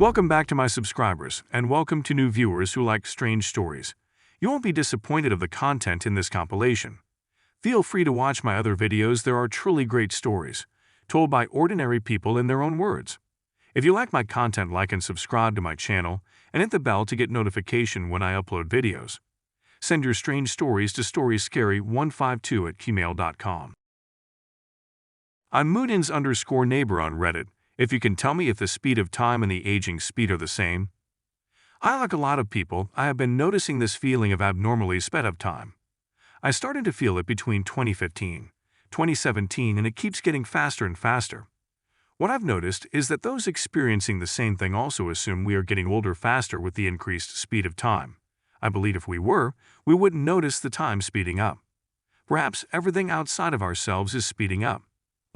Welcome back to my subscribers, and welcome to new viewers who like strange stories. You won't be disappointed of the content in this compilation. Feel free to watch my other videos. There are truly great stories, told by ordinary people in their own words. If you like my content, like and subscribe to my channel, and hit the bell to get notification when I upload videos. Send your strange stories to storyscary152@gmail.com. I'm Moodins_neighbor on Reddit. If you can tell me if the speed of time and the aging speed are the same. Like a lot of people, I have been noticing this feeling of abnormally sped up time. I started to feel it between 2015, 2017, and it keeps getting faster and faster. What I've noticed is that those experiencing the same thing also assume we are getting older faster with the increased speed of time. I believe if we were, we wouldn't notice the time speeding up. Perhaps everything outside of ourselves is speeding up,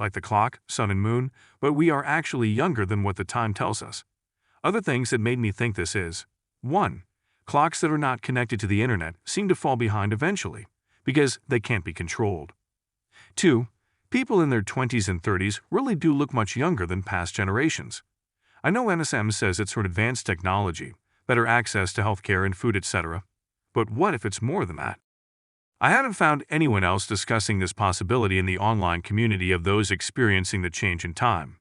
like the clock, sun and moon, but we are actually younger than what the time tells us. Other things that made me think this is: 1. Clocks that are not connected to the internet seem to fall behind eventually, because they can't be controlled. 2. People in their 20s and 30s really do look much younger than past generations. I know NSM says it's for advanced technology, better access to healthcare and food, etc. But what if it's more than that? I haven't found anyone else discussing this possibility in the online community of those experiencing the change in time.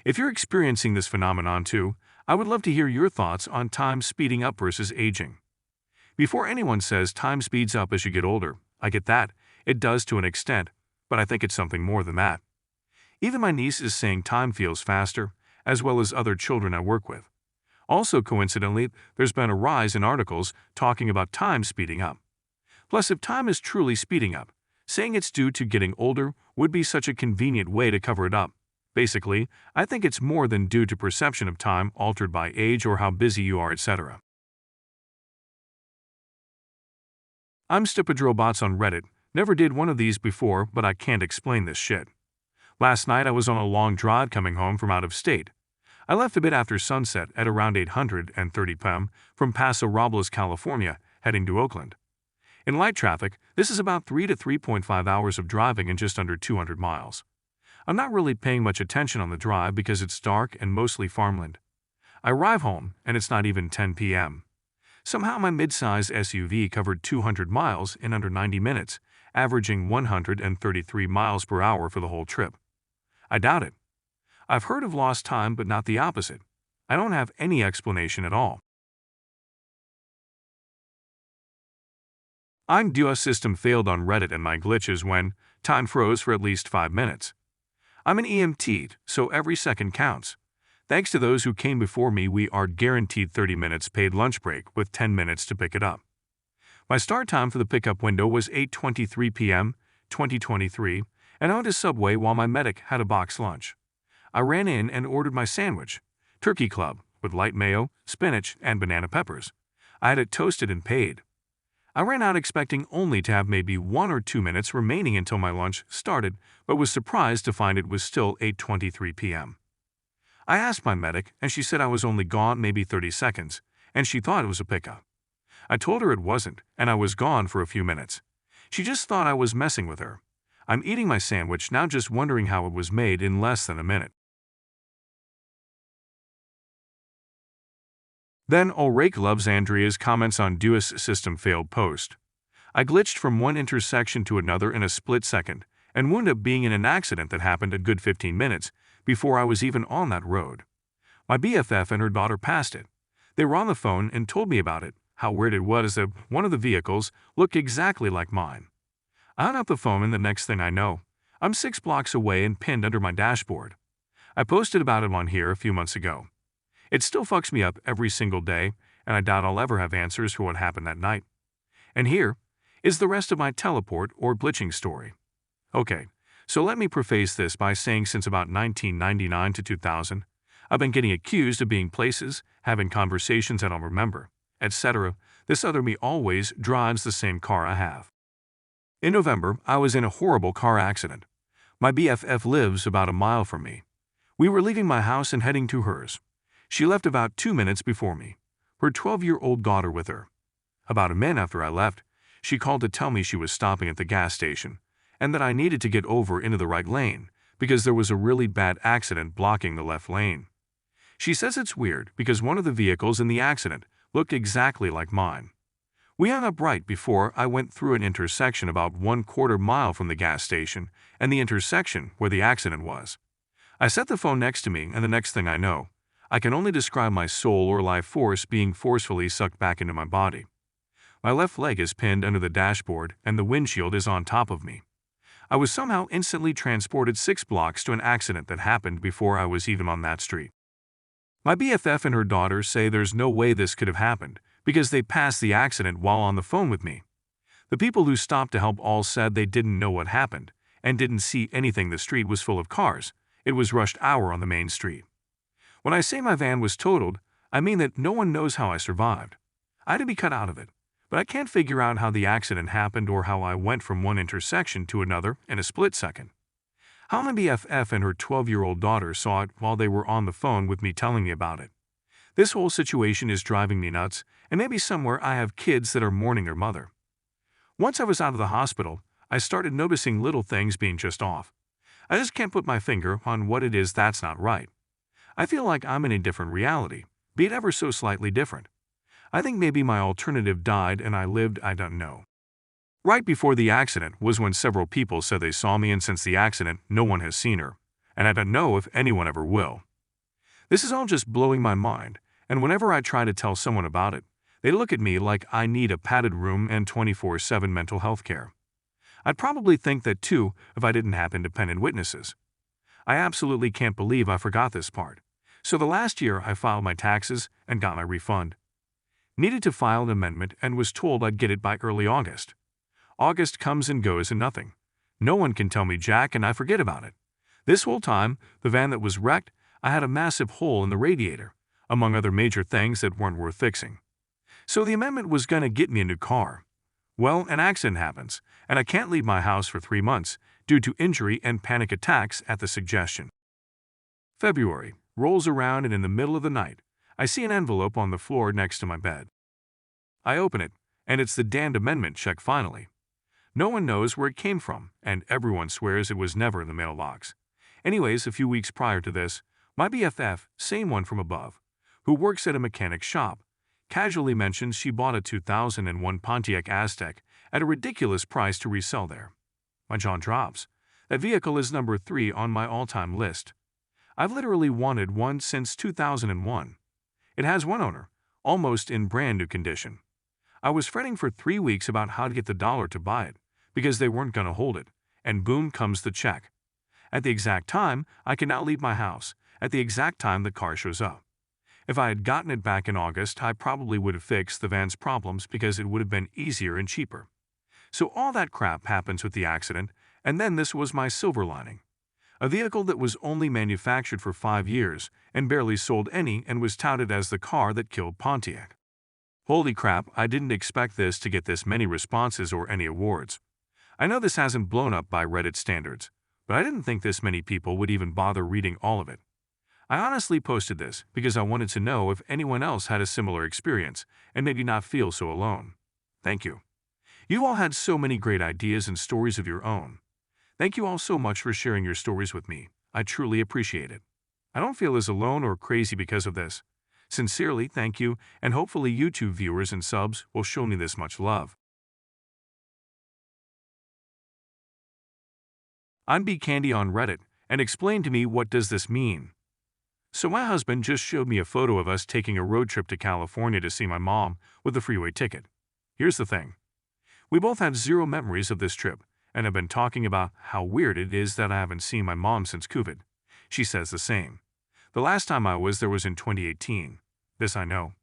If you're experiencing this phenomenon too, I would love to hear your thoughts on time speeding up versus aging. Before anyone says time speeds up as you get older, I get that, it does to an extent, but I think it's something more than that. Even my niece is saying time feels faster, as well as other children I work with. Also, coincidentally, there's been a rise in articles talking about time speeding up. Plus, if time is truly speeding up, saying it's due to getting older would be such a convenient way to cover it up. Basically, I think it's more than due to perception of time altered by age or how busy you are, etc. I'm stupidrobots on Reddit. Never did one of these before, but I can't explain this shit. Last night I was on a long drive coming home from out of state. I left a bit after sunset at around 8:30 p.m. from Paso Robles, California, heading to Oakland. In light traffic, this is about 3 to 3.5 hours of driving in just under 200 miles. I'm not really paying much attention on the drive because it's dark and mostly farmland. I arrive home and it's not even 10 p.m. Somehow my mid-size SUV covered 200 miles in under 90 minutes, averaging 133 miles per hour for the whole trip. I doubt it. I've heard of lost time, but not the opposite. I don't have any explanation at all. I'm Deus-system-failed on Reddit, and my glitch is when time froze for at least 5 minutes. I'm an EMT, so every second counts. Thanks to those who came before me, we are guaranteed 30 minutes paid lunch break with 10 minutes to pick it up. My start time for the pickup window was 8:23 p.m., 2023, and I went to Subway while my medic had a box lunch. I ran in and ordered my sandwich, Turkey Club, with light mayo, spinach, and banana peppers. I had it toasted and paid. I ran out expecting only to have maybe 1 or 2 minutes remaining until my lunch started, but was surprised to find it was still 8:23 p.m. I asked my medic, and she said I was only gone maybe 30 seconds, and she thought it was a pickup. I told her it wasn't, and I was gone for a few minutes. She just thought I was messing with her. I'm eating my sandwich now, just wondering how it was made in less than a minute. Then UlrikeluvsAndreas comments on Deus-system-failed post. I glitched from one intersection to another in a split second, and wound up being in an accident that happened a good 15 minutes before I was even on that road. My BFF and her daughter passed it. They were on the phone and told me about it, how weird it was that one of the vehicles looked exactly like mine. I hung up the phone, and the next thing I know, I'm 6 blocks away and pinned under my dashboard. I posted about it on here a few months ago. It still fucks me up every single day, and I doubt I'll ever have answers for what happened that night. And here is the rest of my teleport or glitching story. Okay, so let me preface this by saying since about 1999 to 2000, I've been getting accused of being places, having conversations I don't remember, etc. This other me always drives the same car I have. In November, I was in a horrible car accident. My BFF lives about a mile from me. We were leaving my house and heading to hers. She left about 2 minutes before me, her 12-year-old daughter with her. About a minute after I left, she called to tell me she was stopping at the gas station and that I needed to get over into the right lane because there was a really bad accident blocking the left lane. She says it's weird because one of the vehicles in the accident looked exactly like mine. We hung up right before I went through an intersection about 1/4 mile from the gas station and the intersection where the accident was. I set the phone next to me, and the next thing I know, I can only describe my soul or life force being forcefully sucked back into my body. My left leg is pinned under the dashboard and the windshield is on top of me. I was somehow instantly transported 6 blocks to an accident that happened before I was even on that street. My BFF and her daughter say there's no way this could have happened because they passed the accident while on the phone with me. The people who stopped to help all said they didn't know what happened and didn't see anything. The street was full of cars. It was rush hour on the main street. When I say my van was totaled, I mean that no one knows how I survived. I had to be cut out of it, but I can't figure out how the accident happened or how I went from one intersection to another in a split second. How my BFF and her 12-year-old daughter saw it while they were on the phone with me telling me about it. This whole situation is driving me nuts, and maybe somewhere I have kids that are mourning their mother. Once I was out of the hospital, I started noticing little things being just off. I just can't put my finger on what it is that's not right. I feel like I'm in a different reality, be it ever so slightly different. I think maybe my alternative died and I lived, I don't know. Right before the accident was when several people said they saw me, and since the accident, no one has seen her, and I don't know if anyone ever will. This is all just blowing my mind, and whenever I try to tell someone about it, they look at me like I need a padded room and 24/7 mental health care. I'd probably think that too if I didn't have independent witnesses. I absolutely can't believe I forgot this part. So the last year I filed my taxes and got my refund. Needed to file an amendment and was told I'd get it by early August. August comes and goes and nothing. No one can tell me jack and I forget about it. This whole time, the van that was wrecked, I had a massive hole in the radiator, among other major things that weren't worth fixing. So the amendment was gonna get me a new car. Well, an accident happens, and I can't leave my house for 3 months due to injury and panic attacks at the suggestion. February rolls around, and in the middle of the night, I see an envelope on the floor next to my bed. I open it, and it's the damned amendment check finally. No one knows where it came from, and everyone swears it was never in the mailbox. Anyways, a few weeks prior to this, my BFF, same one from above, who works at a mechanic shop, casually mentions she bought a 2001 Pontiac Aztek at a ridiculous price to resell there. My jaw drops. That vehicle is number 3 on my all-time list. I've literally wanted one since 2001. It has one owner, almost in brand new condition. I was fretting for 3 weeks about how to get the dollar to buy it, because they weren't going to hold it, and boom comes the check. At the exact time, I can now leave my house, at the exact time the car shows up. If I had gotten it back in August, I probably would have fixed the van's problems because it would have been easier and cheaper. So all that crap happens with the accident, and then this was my silver lining. A vehicle that was only manufactured for 5 years and barely sold any and was touted as the car that killed Pontiac. Holy crap, I didn't expect this to get this many responses or any awards. I know this hasn't blown up by Reddit standards, but I didn't think this many people would even bother reading all of it. I honestly posted this because I wanted to know if anyone else had a similar experience and maybe not feel so alone. Thank you. You all had so many great ideas and stories of your own. Thank you all so much for sharing your stories with me. I truly appreciate it. I don't feel as alone or crazy because of this. Sincerely, thank you, and hopefully YouTube viewers and subs will show me this much love. I'm Beercandy on Reddit, and explain to me, what does this mean? So my husband just showed me a photo of us taking a road trip to California to see my mom with a freeway ticket. Here's the thing. We both have zero memories of this trip, and have been talking about how weird it is that I haven't seen my mom since COVID. She says the same. The last time I was there was in 2018. This I know.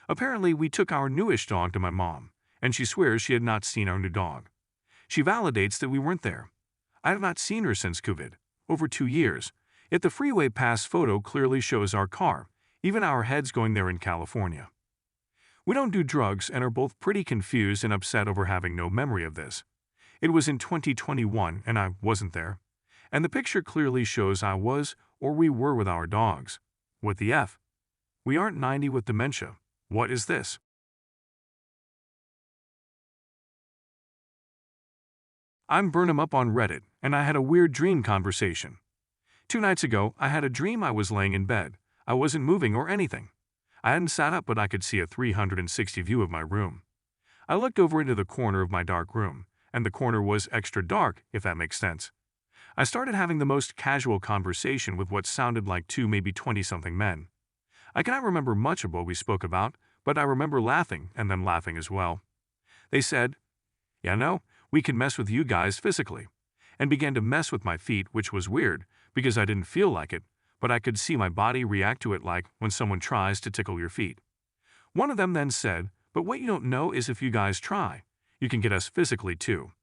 Apparently, we took our newish dog to my mom, and she swears she had not seen our new dog. She validates that we weren't there. I have not seen her since COVID, over 2 years, yet the freeway pass photo clearly shows our car, even our heads going there in California. We don't do drugs and are both pretty confused and upset over having no memory of this. It was in 2021 and I wasn't there, and the picture clearly shows I was or we were with our dogs. What the F? We aren't 90 with dementia. What is this? I'm BurnhamUp on Reddit, and I had a weird dream conversation. 2 nights ago, I had a dream I was laying in bed. I wasn't moving or anything. I hadn't sat up, but I could see a 360 view of my room. I looked over into the corner of my dark room, and the corner was extra dark, if that makes sense. I started having the most casual conversation with what sounded like 2, maybe 20-something men. I cannot remember much of what we spoke about, but I remember laughing and them laughing as well. They said, "Yeah, no, we can mess with you guys physically," and began to mess with my feet, which was weird because I didn't feel like it, but I could see my body react to it like when someone tries to tickle your feet. One of them then said, "But what you don't know is if you guys try, you can get us physically too.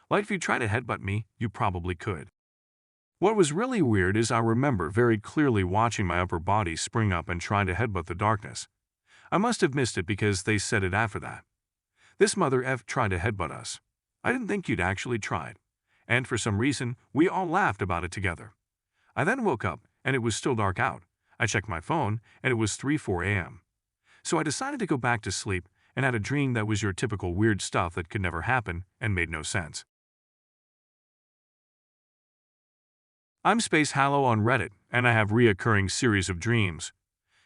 Like if you try to headbutt me, you probably could." What was really weird is I remember very clearly watching my upper body spring up and trying to headbutt the darkness. I must have missed it because they said it after that. "This mother F tried to headbutt us. I didn't think you'd actually tried." And for some reason, we all laughed about it together. I then woke up, and it was still dark out. I checked my phone, and it was 3-4 a.m. So I decided to go back to sleep and had a dream that was your typical weird stuff that could never happen and made no sense. I'm SpaceHallow on Reddit, and I have reoccurring series of dreams.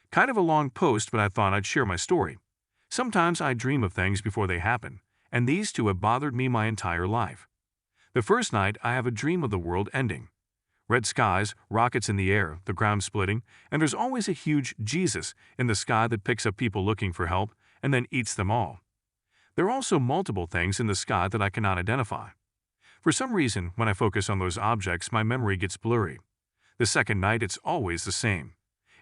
Kind of a long post, but I thought I'd share my story. Sometimes I dream of things before they happen, and these two have bothered me my entire life. The first night, I have a dream of the world ending. Red skies, rockets in the air, the ground splitting, and there's always a huge Jesus in the sky that picks up people looking for help and then eats them all. There are also multiple things in the sky that I cannot identify. For some reason, when I focus on those objects, my memory gets blurry. The second night, it's always the same.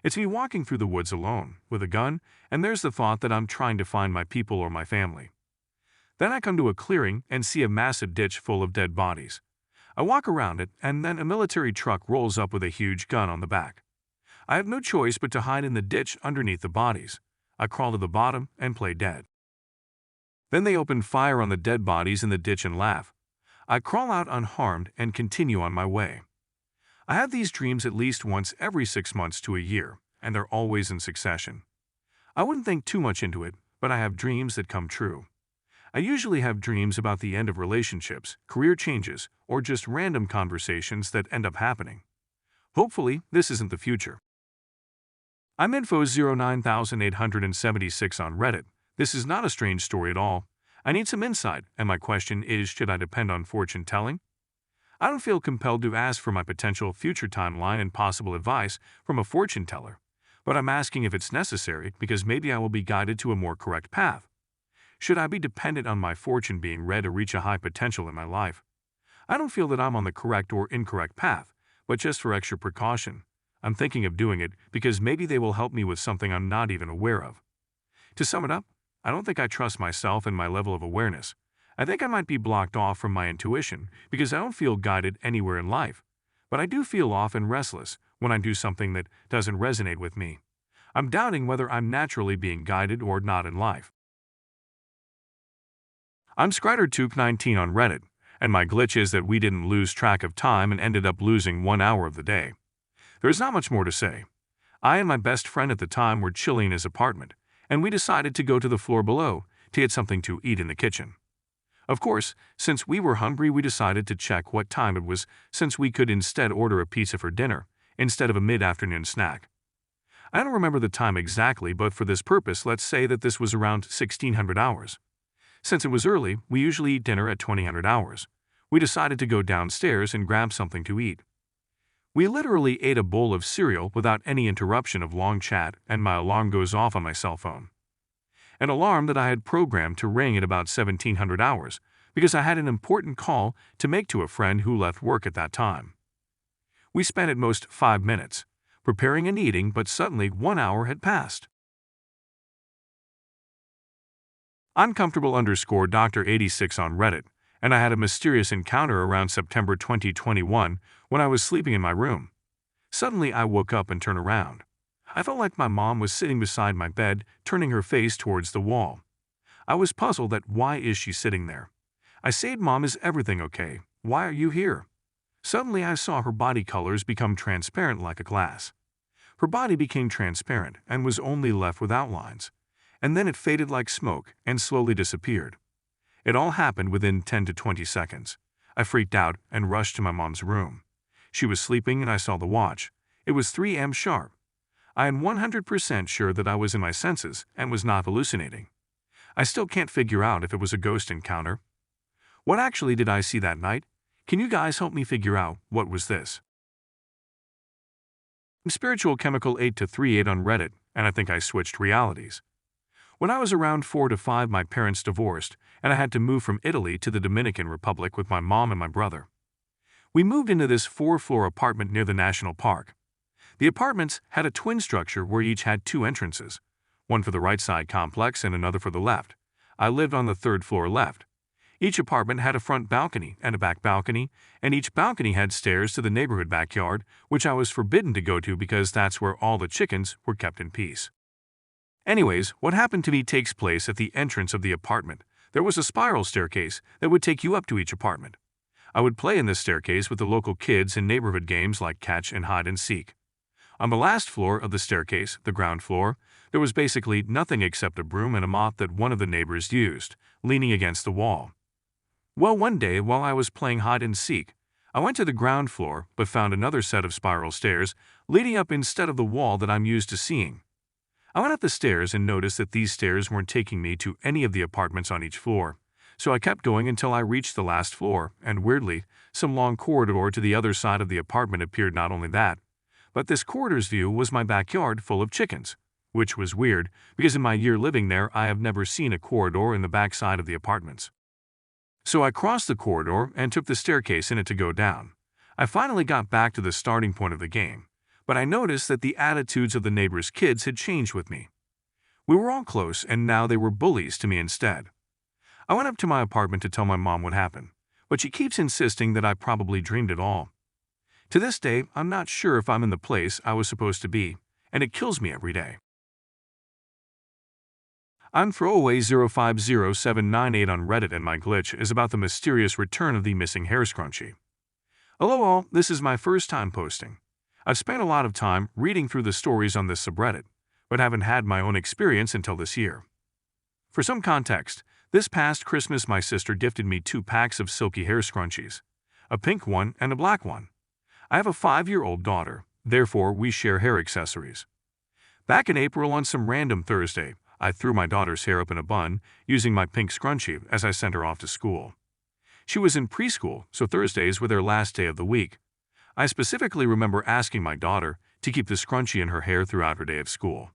It's me walking through the woods alone, with a gun, and there's the thought that I'm trying to find my people or my family. Then I come to a clearing and see a massive ditch full of dead bodies. I walk around it, and then a military truck rolls up with a huge gun on the back. I have no choice but to hide in the ditch underneath the bodies. I crawl to the bottom and play dead. Then they open fire on the dead bodies in the ditch and laugh. I crawl out unharmed and continue on my way. I have these dreams at least once every 6 months to a year, and they're always in succession. I wouldn't think too much into it, but I have dreams that come true. I usually have dreams about the end of relationships, career changes, or just random conversations that end up happening. Hopefully, this isn't the future. I'm Info09876 on Reddit. This is not a strange story at all. I need some insight, and my question is, should I depend on fortune telling? I don't feel compelled to ask for my potential future timeline and possible advice from a fortune teller, but I'm asking if it's necessary because maybe I will be guided to a more correct path. Should I be dependent on my fortune being read to reach a high potential in my life? I don't feel that I'm on the correct or incorrect path, but just for extra precaution, I'm thinking of doing it because maybe they will help me with something I'm not even aware of. To sum it up, I don't think I trust myself and my level of awareness. I think I might be blocked off from my intuition because I don't feel guided anywhere in life, but I do feel off and restless when I do something that doesn't resonate with me. I'm doubting whether I'm naturally being guided or not in life. I'm ScriderTuke19 on Reddit, and my glitch is that we didn't lose track of time and ended up losing 1 hour of the day. There's not much more to say. I and my best friend at the time were chilling in his apartment, and we decided to go to the floor below to get something to eat in the kitchen. Of course, since we were hungry, we decided to check what time it was since we could instead order a pizza for dinner instead of a mid-afternoon snack. I don't remember the time exactly, but for this purpose, let's say that this was around 1600 hours. Since it was early, we usually eat dinner at 2000 hours. We decided to go downstairs and grab something to eat. We literally ate a bowl of cereal without any interruption of long chat, and my alarm goes off on my cell phone. An alarm that I had programmed to ring at about 1700 hours because I had an important call to make to a friend who left work at that time. We spent at most 5 minutes preparing and eating, but suddenly 1 hour had passed. Uncomfortable_Dr86 on Reddit, and I had a mysterious encounter around September 2021 when I was sleeping in my room. Suddenly I woke up and turned around. I felt like my mom was sitting beside my bed, turning her face towards the wall. I was puzzled at why is she sitting there. I said, "Mom, is everything okay? Why are you here?" Suddenly I saw her body colors become transparent like a glass. Her body became transparent and was only left with outlines, and then it faded like smoke and slowly disappeared. It all happened within 10 to 20 seconds. I freaked out and rushed to my mom's room. She was sleeping and I saw the watch. It was 3 a.m. sharp. I am 100% sure that I was in my senses and was not hallucinating. I still can't figure out if it was a ghost encounter. What actually did I see that night? Can you guys help me figure out what was this? Spiritual Chemical 8238 on Reddit, and I think I switched realities. When I was around 4 to 5, my parents divorced, and I had to move from Italy to the Dominican Republic with my mom and my brother. We moved into this 4-floor apartment near the national park. The apartments had a twin structure where each had 2 entrances, one for the right side complex and another for the left. I lived on the 3rd floor left. Each apartment had a front balcony and a back balcony, and each balcony had stairs to the neighborhood backyard, which I was forbidden to go to because that's where all the chickens were kept in peace. Anyways, what happened to me takes place at the entrance of the apartment. There was a spiral staircase that would take you up to each apartment. I would play in this staircase with the local kids in neighborhood games like catch and hide and seek. On the last floor of the staircase, the ground floor, there was basically nothing except a broom and a mop that one of the neighbors used, leaning against the wall. Well, one day while I was playing hide and seek, I went to the ground floor but found another set of spiral stairs leading up instead of the wall that I'm used to seeing. I went up the stairs and noticed that these stairs weren't taking me to any of the apartments on each floor, so I kept going until I reached the last floor, and weirdly, some long corridor to the other side of the apartment appeared. Not only that, but this corridor's view was my backyard full of chickens, which was weird because in my year living there I have never seen a corridor in the backside of the apartments. So I crossed the corridor and took the staircase in it to go down. I finally got back to the starting point of the game, but I noticed that the attitudes of the neighbors' kids had changed with me. We were all close and now they were bullies to me instead. I went up to my apartment to tell my mom what happened, but she keeps insisting that I probably dreamed it all. To this day, I'm not sure if I'm in the place I was supposed to be, and it kills me every day. I'm Throwaway050798 on Reddit, and my glitch is about the mysterious return of the missing hair scrunchie. Hello all, this is my first time posting. I've spent a lot of time reading through the stories on this subreddit, but haven't had my own experience until this year. For some context, this past Christmas my sister gifted me 2 packs of silky hair scrunchies, a pink one and a black one. I have a 5-year-old daughter, therefore we share hair accessories. Back in April on some random Thursday, I threw my daughter's hair up in a bun using my pink scrunchie as I sent her off to school. She was in preschool, so Thursdays were their last day of the week. I specifically remember asking my daughter to keep the scrunchie in her hair throughout her day of school.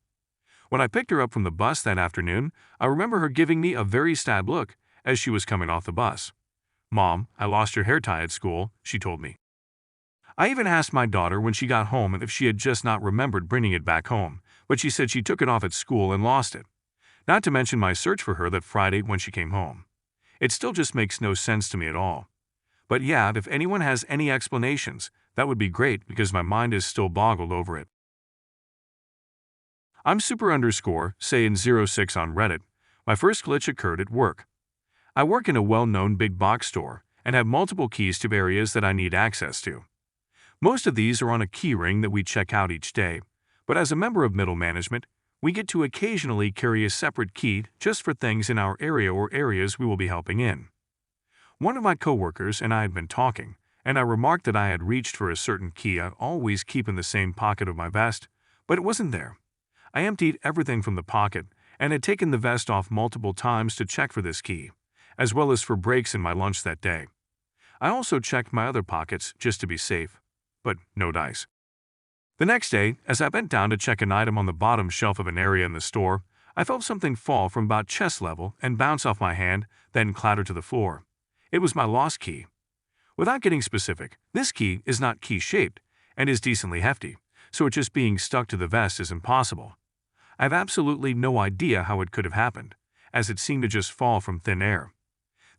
When I picked her up from the bus that afternoon, I remember her giving me a very sad look as she was coming off the bus. "Mom, I lost your hair tie at school," she told me. I even asked my daughter when she got home if she had just not remembered bringing it back home, but she said she took it off at school and lost it. Not to mention my search for her that Friday when she came home. It still just makes no sense to me at all. But yeah, if anyone has any explanations, that would be great because my mind is still boggled over it. I'm super_say06 on Reddit. My first glitch occurred at work. I work in a well-known big box store and have multiple keys to areas that I need access to. Most of these are on a key ring that we check out each day, but as a member of middle management, we get to occasionally carry a separate key just for things in our area or areas we will be helping in. One of my coworkers and I had been talking, and I remarked that I had reached for a certain key I always keep in the same pocket of my vest, but it wasn't there. I emptied everything from the pocket and had taken the vest off multiple times to check for this key, as well as for breaks in my lunch that day. I also checked my other pockets just to be safe, but no dice. The next day, as I bent down to check an item on the bottom shelf of an area in the store, I felt something fall from about chest level and bounce off my hand, then clatter to the floor. It was my lost key. Without getting specific, this key is not key-shaped and is decently hefty, so it just being stuck to the vest is impossible. I have absolutely no idea how it could have happened, as it seemed to just fall from thin air.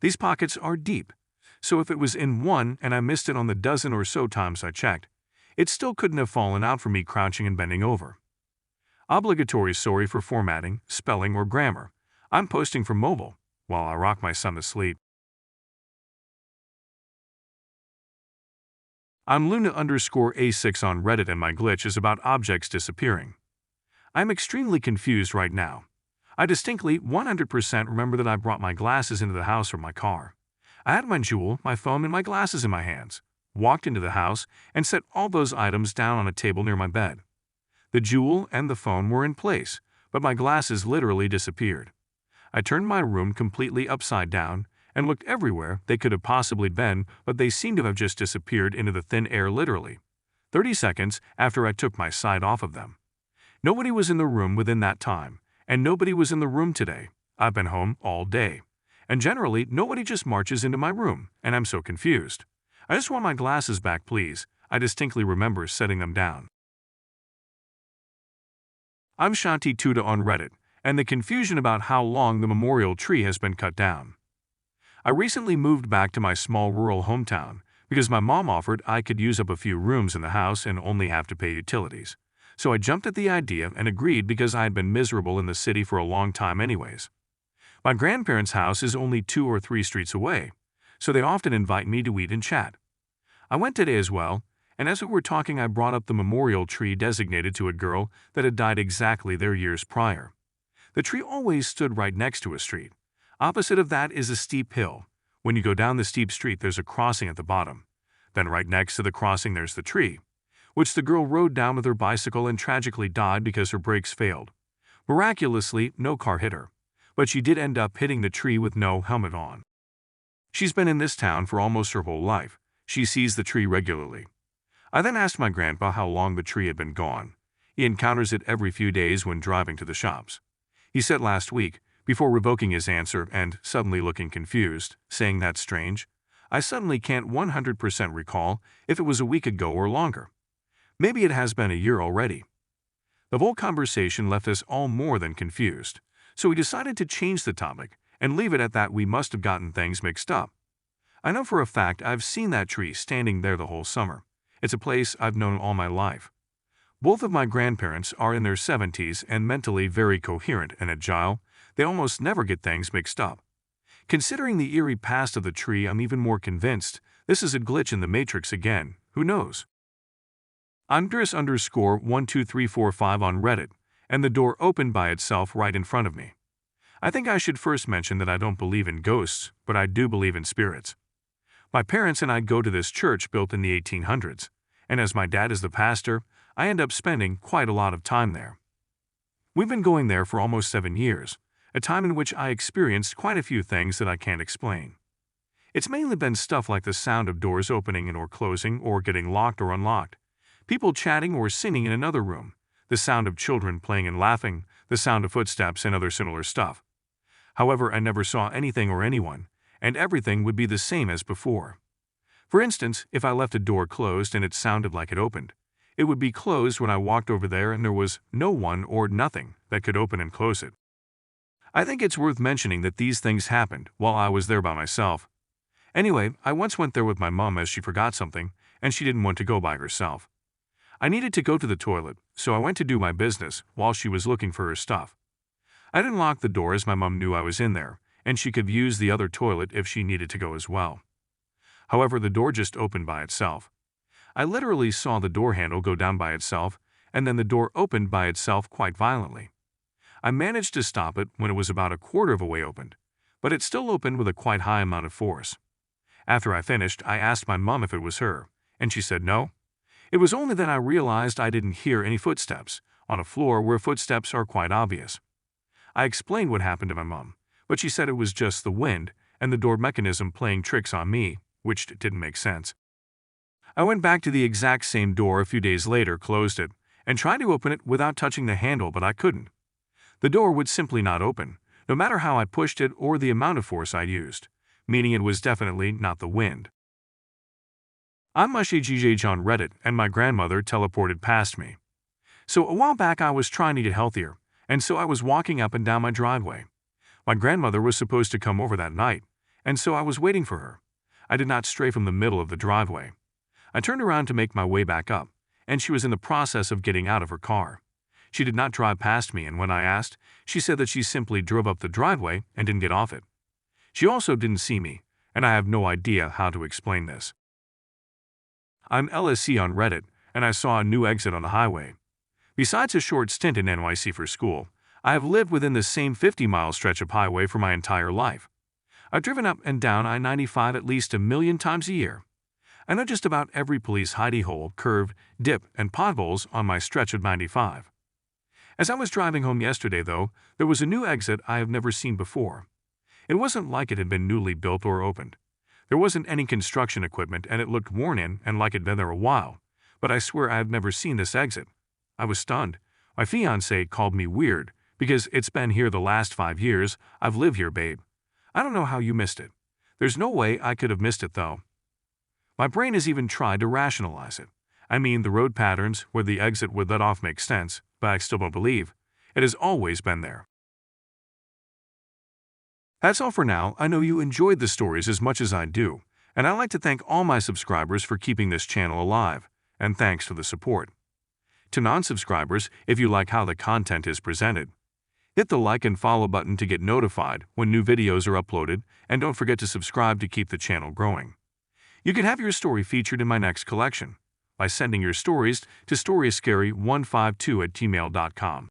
These pockets are deep, so if it was in one and I missed it on the dozen or so times I checked, it still couldn't have fallen out from me crouching and bending over. Obligatory sorry for formatting, spelling, or grammar. I'm posting from mobile while I rock my son to sleep. I'm Luna_A6 on Reddit, and my glitch is about objects disappearing. I'm extremely confused right now. I distinctly 100% remember that I brought my glasses into the house from my car. I had my jewel, my phone, and my glasses in my hands, walked into the house, and set all those items down on a table near my bed. The jewel and the phone were in place, but my glasses literally disappeared. I turned my room completely upside down and looked everywhere they could have possibly been, but they seemed to have just disappeared into the thin air literally, 30 seconds after I took my sight off of them. Nobody was in the room within that time, and nobody was in the room today. I've been home all day. And generally, nobody just marches into my room, and I'm so confused. I just want my glasses back, please. I distinctly remember setting them down. I'm shantieuta on Reddit, and the confusion about how long the memorial tree has been cut down. I recently moved back to my small rural hometown because my mom offered I could use up a few rooms in the house and only have to pay utilities. So I jumped at the idea and agreed because I had been miserable in the city for a long time anyways. My grandparents' house is only 2 or 3 streets away, so they often invite me to eat and chat. I went today as well, and as we were talking I brought up the memorial tree designated to a girl that had died exactly their years prior. The tree always stood right next to a street. Opposite of that is a steep hill. When you go down the steep street there's a crossing at the bottom. Then right next to the crossing there's the tree, which the girl rode down with her bicycle and tragically died because her brakes failed. Miraculously, no car hit her, but she did end up hitting the tree with no helmet on. She's been in this town for almost her whole life. She sees the tree regularly. I then asked my grandpa how long the tree had been gone. He encounters it every few days when driving to the shops. He said last week, before revoking his answer and suddenly looking confused, saying that's strange. I suddenly can't 100% recall if it was a week ago or longer. Maybe it has been a year already. The whole conversation left us all more than confused, so we decided to change the topic and leave it at that. We must have gotten things mixed up. I know for a fact I've seen that tree standing there the whole summer. It's a place I've known all my life. Both of my grandparents are in their 70s and mentally very coherent and agile. They almost never get things mixed up. Considering the eerie past of the tree, I'm even more convinced this is a glitch in the Matrix again. Who knows? Andreas_12345 on Reddit, and the door opened by itself right in front of me. I think I should first mention that I don't believe in ghosts, but I do believe in spirits. My parents and I go to this church built in the 1800s, and as my dad is the pastor, I end up spending quite a lot of time there. We've been going there for almost 7 years, a time in which I experienced quite a few things that I can't explain. It's mainly been stuff like the sound of doors opening and or closing or getting locked or unlocked, people chatting or singing in another room, the sound of children playing and laughing, the sound of footsteps and other similar stuff. However, I never saw anything or anyone, and everything would be the same as before. For instance, if I left a door closed and it sounded like it opened, it would be closed when I walked over there and there was no one or nothing that could open and close it. I think it's worth mentioning that these things happened while I was there by myself. Anyway, I once went there with my mom as she forgot something, and she didn't want to go by herself. I needed to go to the toilet, so I went to do my business while she was looking for her stuff. I didn't lock the door as my mom knew I was in there, and she could use the other toilet if she needed to go as well. However, the door just opened by itself. I literally saw the door handle go down by itself, and then the door opened by itself quite violently. I managed to stop it when it was about a quarter of a way opened, but it still opened with a quite high amount of force. After I finished, I asked my mom if it was her, and she said no. It was only then I realized I didn't hear any footsteps on a floor where footsteps are quite obvious. I explained what happened to my mom, but she said it was just the wind and the door mechanism playing tricks on me, which didn't make sense. I went back to the exact same door a few days later, closed it, and tried to open it without touching the handle, but I couldn't. The door would simply not open, no matter how I pushed it or the amount of force I used, meaning it was definitely not the wind. I'm Ushejejej on Reddit, and my grandmother teleported past me. So a while back I was trying to get healthier, and so I was walking up and down my driveway. My grandmother was supposed to come over that night, and so I was waiting for her. I did not stray from the middle of the driveway. I turned around to make my way back up, and she was in the process of getting out of her car. She did not drive past me, and when I asked, she said that she simply drove up the driveway and didn't get off it. She also didn't see me, and I have no idea how to explain this. I'm elleece on Reddit, and I saw a new exit on the highway. Besides a short stint in NYC for school, I have lived within the same 50-mile stretch of highway for my entire life. I've driven up and down I-95 at least 1 million times a year. I know just about every police hidey hole, curve, dip, and potholes on my stretch of 95. As I was driving home yesterday, though, there was a new exit I have never seen before. It wasn't like it had been newly built or opened. There wasn't any construction equipment, and it looked worn in and like it'd been there a while. But I swear I have never seen this exit. I was stunned. My fiancé called me weird, because it's been here the last 5 years. I've lived here, babe. I don't know how you missed it. There's no way I could have missed it, though. My brain has even tried to rationalize it. I mean, the road patterns where the exit would let off make sense, but I still don't believe. It has always been there. That's all for now. I know you enjoyed the stories as much as I do, and I'd like to thank all my subscribers for keeping this channel alive, and thanks for the support. To non-subscribers, if you like how the content is presented, hit the like and follow button to get notified when new videos are uploaded, and don't forget to subscribe to keep the channel growing. You can have your story featured in my next collection by sending your stories to storyscary152@gmail.com.